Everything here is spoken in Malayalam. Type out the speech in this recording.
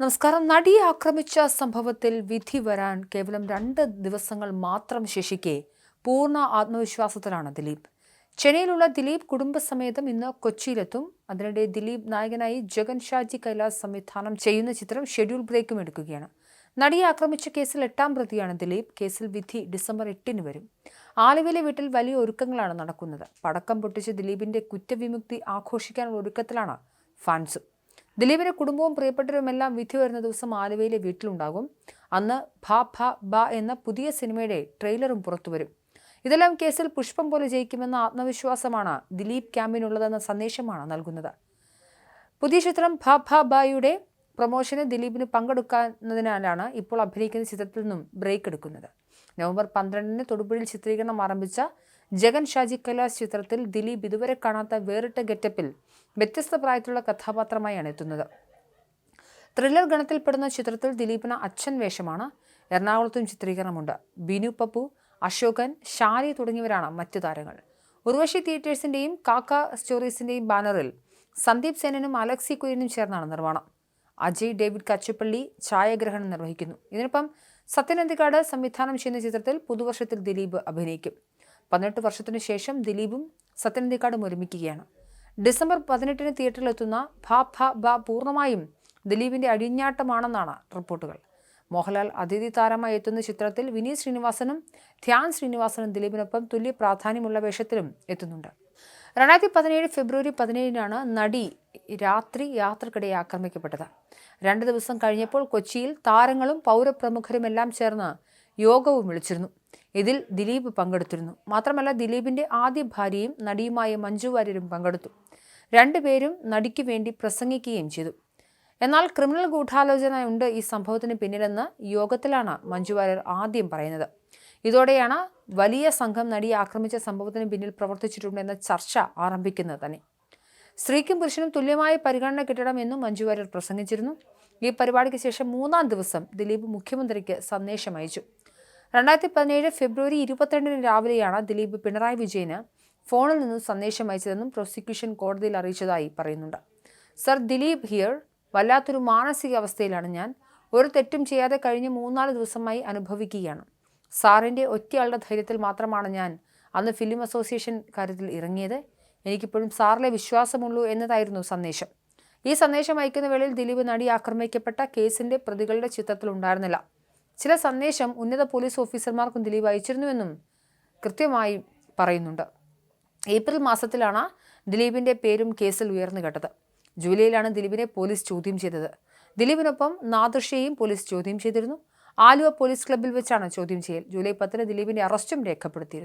നമസ്കാരം. നടിയെ ആക്രമിച്ച സംഭവത്തിൽ വിധി വരാൻ കേവലം 2 ദിവസങ്ങൾ മാത്രം ശേഷിക്കെ പൂർണ്ണ ആത്മവിശ്വാസത്തിലാണ് ദിലീപ്. ചെന്നൈയിലുള്ള ദിലീപ് കുടുംബസമേതം ഇന്ന് കൊച്ചിയിലെത്തും. അതിനിടെ ദിലീപ് നായകനായി ജഗൻ ഷാജി കൈലാസ് സംവിധാനം ചെയ്യുന്ന ചിത്രം ഷെഡ്യൂൾ ബ്രേക്കും എടുക്കുകയാണ്. നടിയെ ആക്രമിച്ച കേസിൽ 8ാം പ്രതിയാണ് ദിലീപ്. കേസിൽ വിധി ഡിസംബർ 8-ന് വരും. ആലുവയിലെ വീട്ടിൽ വലിയ ഒരുക്കങ്ങളാണ് നടക്കുന്നത്. പടക്കം പൊട്ടിച്ച് ദിലീപിന്റെ കുറ്റവിമുക്തി ആഘോഷിക്കാനുള്ള ഒരുക്കത്തിലാണ് ഫാൻസും. ദിലീപിന്റെ കുടുംബവും പ്രിയപ്പെട്ടവരുമെല്ലാം വിധി വരുന്ന ദിവസം ആലുവയിലെ വീട്ടിലുണ്ടാകും. അന്ന് ഭ ഭ ബ എന്ന പുതിയ സിനിമയുടെ ട്രെയിലറും പുറത്തുവരും. ഇതെല്ലാം കേസിൽ പുഷ്പം പോലെ ജയിക്കുമെന്ന ആത്മവിശ്വാസമാണ് ദിലീപ് ക്യാമ്പിനുള്ളതെന്ന സന്ദേശമാണ് നൽകുന്നത്. പുതിയ ചിത്രം ഭ ഭ ബയുടെ പ്രൊമോഷന് ദിലീപിന് പങ്കെടുക്കുന്നതിനാലാണ് ഇപ്പോൾ അഭിനയിക്കുന്ന ചിത്രത്തിൽ നിന്നും ബ്രേക്ക് എടുക്കുന്നത്. നവംബർ 12-ന് തൊടുപുഴയിൽ ചിത്രീകരണം ആരംഭിച്ച ജഗൻ ഷാജി കൈലാസ് ചിത്രത്തിൽ ദിലീപ് ഇതുവരെ കാണാത്ത വേറിട്ട ഗെറ്റപ്പിൽ വ്യത്യസ്ത പ്രായത്തിലുള്ള കഥാപാത്രമായാണ് എത്തുന്നത്. ത്രില്ലർ ഗണത്തിൽപ്പെടുന്ന ചിത്രത്തിൽ ദിലീപിന് അച്ഛൻ വേഷമാണ്. എറണാകുളത്തും ചിത്രീകരണമുണ്ട്. ബിനു പപ്പു, അശോകൻ, ഷാരി തുടങ്ങിയവരാണ് മറ്റു താരങ്ങൾ. ഉർവശി തിയേറ്റേഴ്സിന്റെയും കാക്ക സ്റ്റോറീസിന്റെയും ബാനറിൽ സന്ദീപ് സേനനും അലക്സി കുര്യനും ചേർന്നാണ് നിർമ്മാണം. അജയ് ഡേവിഡ് കച്ചുപ്പള്ളി ഛായാഗ്രഹണം നിർവഹിക്കുന്നു. ഇതിനൊപ്പം സത്യൻ അന്തിക്കാട് സംവിധാനം ചെയ്യുന്ന ചിത്രത്തിൽ പുതുവർഷത്തിൽ ദിലീപ് അഭിനയിക്കും. 18 വർഷത്തിനു ശേഷം ദിലീപും സത്യൻ അന്തിക്കാടും ഒരുമിക്കുകയാണ്. ഡിസംബർ 18-ന് തിയേറ്ററിലെത്തുന്ന ഭ ഭ ബ പൂർണ്ണമായും ദിലീപിന്റെ അഴിഞ്ഞാട്ടമാണെന്നാണ് റിപ്പോർട്ടുകൾ. മോഹൻലാൽ അതിഥി താരമായി എത്തുന്ന ചിത്രത്തിൽ വിനീത് ശ്രീനിവാസനും ധ്യാൻ ശ്രീനിവാസനും ദിലീപിനൊപ്പം തുല്യ പ്രാധാന്യമുള്ള വേഷത്തിലും എത്തുന്നുണ്ട്. 2017 ഫെബ്രുവരി 17-നാണ് നടി രാത്രി യാത്രക്കിടെ ആക്രമിക്കപ്പെട്ടത്. 2 ദിവസം കഴിഞ്ഞപ്പോൾ കൊച്ചിയിൽ താരങ്ങളും പൗരപ്രമുഖരുമെല്ലാം ചേർന്ന് യോഗവും വിളിച്ചിരുന്നു. ഇതിൽ ദിലീപ് പങ്കെടുത്തിരുന്നു. മാത്രമല്ല, ദിലീപിന്റെ ആദ്യ ഭാര്യയും നടിയുമായ മഞ്ജു വാര്യരും പങ്കെടുത്തു. രണ്ടുപേരും നടിക്ക് വേണ്ടി പ്രസംഗിക്കുകയും ചെയ്തു. എന്നാൽ ക്രിമിനൽ ഗൂഢാലോചന ഉണ്ട് ഈ സംഭവത്തിന് പിന്നിലെന്ന് യോഗത്തിലാണ് മഞ്ജു വാര്യർ ആദ്യം പറയുന്നത്. ഇതോടെയാണ് വലിയ സംഘം നടിയെ ആക്രമിച്ച സംഭവത്തിന് പിന്നിൽ പ്രവർത്തിച്ചിട്ടുണ്ടെന്ന ചർച്ച ആരംഭിക്കുന്നത് തന്നെ. സ്ത്രീക്കും പുരുഷനും തുല്യമായ പരിഗണന കിട്ടണമെന്നും മഞ്ജു വാര്യർ പ്രസംഗിച്ചിരുന്നു. ഈ പരിപാടിക്ക് ശേഷം 3-ാം ദിവസം ദിലീപ് മുഖ്യമന്ത്രിക്ക് സന്ദേശം അയച്ചു. 2017 ഫെബ്രുവരി 22-ന് രാവിലെയാണ് ദിലീപ് പിണറായി വിജയന് ഫോണിൽ നിന്നും സന്ദേശം അയച്ചതെന്നും പ്രോസിക്യൂഷൻ കോടതിയിൽ അറിയിച്ചതായി പറയുന്നുണ്ട്. Sir, Dileep here. വല്ലാത്തൊരു മാനസികാവസ്ഥയിലാണ് ഞാൻ. ഒരു തെറ്റും ചെയ്യാതെ കഴിഞ്ഞ 3-4 ദിവസമായി അനുഭവിക്കുകയാണ്. സാറിൻ്റെ ഒറ്റയാളുടെ ധൈര്യത്തിൽ മാത്രമാണ് ഞാൻ അന്ന് ഫിലിം അസോസിയേഷൻ കാര്യത്തിൽ ഇറങ്ങിയത്. എനിക്കിപ്പോഴും സാറിലെ വിശ്വാസമുള്ളൂ എന്നതായിരുന്നു സന്ദേശം. ഈ സന്ദേശം അയക്കുന്ന വേളയിൽ ദിലീപ് നടി ആക്രമിക്കപ്പെട്ട കേസിന്റെ പ്രതികളുടെ ചിത്രത്തിൽ ഉണ്ടായിരുന്നില്ല. ചില സന്ദേശം ഉന്നത പോലീസ് ഓഫീസർമാർക്കും ദിലീപ് അയച്ചിരുന്നുവെന്നും കൃത്യമായി പറയുന്നുണ്ട്. ഏപ്രിൽ മാസത്തിലാണ് ദിലീപിന്റെ പേരും കേസിൽ ഉയർന്നു കേട്ടത്. ജൂലൈയിലാണ് ദിലീപിനെ പോലീസ് ചോദ്യം ചെയ്തത്. ദിലീപിനൊപ്പം നാദൃഷയെയും പോലീസ് ചോദ്യം ചെയ്തിരുന്നു. ആലുവ പോലീസ് ക്ലബ്ബിൽ വെച്ചാണ് ചോദ്യം ചെയ്യൽ. ജൂലൈ 10-ന് ദിലീപിന്റെ അറസ്റ്റും രേഖപ്പെടുത്തിയിരുന്നു.